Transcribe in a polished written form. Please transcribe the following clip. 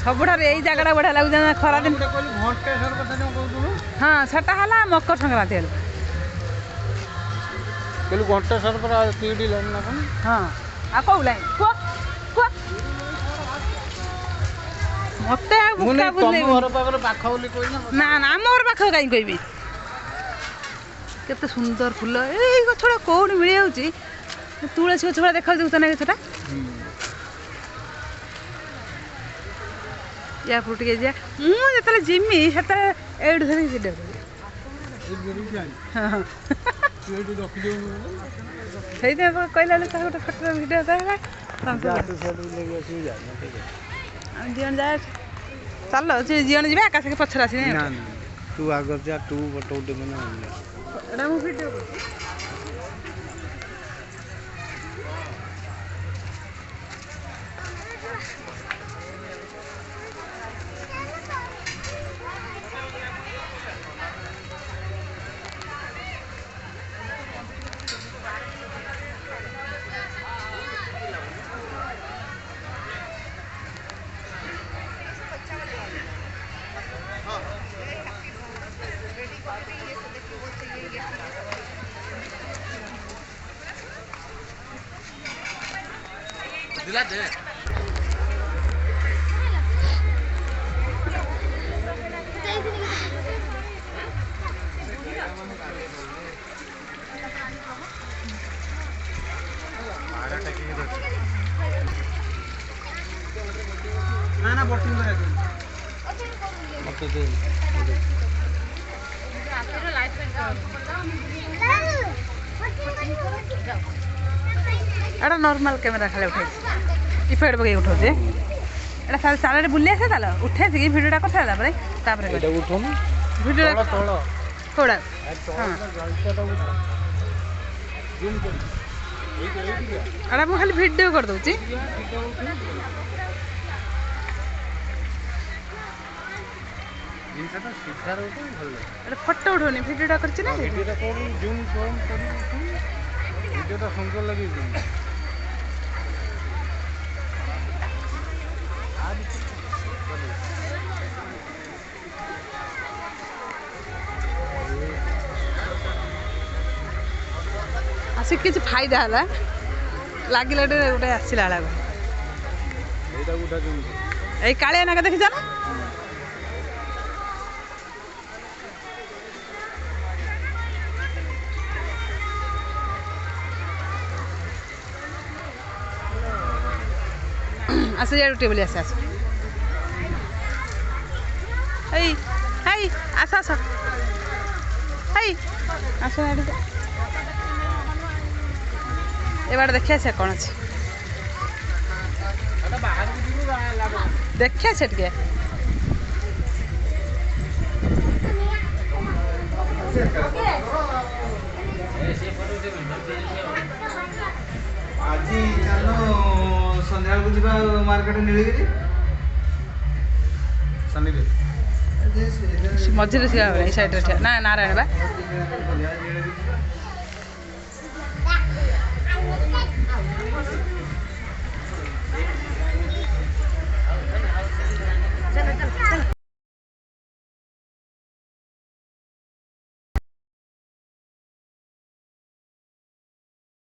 सबुठार यही जगह बढ़िया लगुच खरा दिन हाँ सेटा है मकर संक्रांति घंटेश्वर पर हाँ आ कौ लाइन मत ना ना आम घर पाख कहीं कहबी केते सुंदर फूल ये गछड़ा कौन मिल जाऊँगी तुलसी गछ भाई देखा ना गछटा या फुट के जा मुझे जिमी से एडू धर वीडियो से कहला गोटे फोटो वीडियो दिजन जाए चल जीवन जी आकाश के पछर आस तू आग जा तू फोटो उठे वीडियो दिला दे ना ना बोटिंग करे मत दे एटा नॉर्मल कैमरा खाली उठे इफेक्ट पकई उठाऊे एटा साल साल बुले आसे ताल उठे भिडियोटा कर सारा भिडियो थोड़ा एटा मुझे खाली भिडियो कर दूची फोटो उठौनी भिडियोटा कर सुंदर लगे आसिक किसी फायदा है लगे गोटे आसला ये कालिया नाक देखी ना आस या टेबल आस आस हाई हाई आस आस हाई आस ए बार देखिए से कौन अच्छे देखिए से टे आज चलो संध्या को जीवा मार्केट नीलगिरी मझे से साइड ना नारायण बा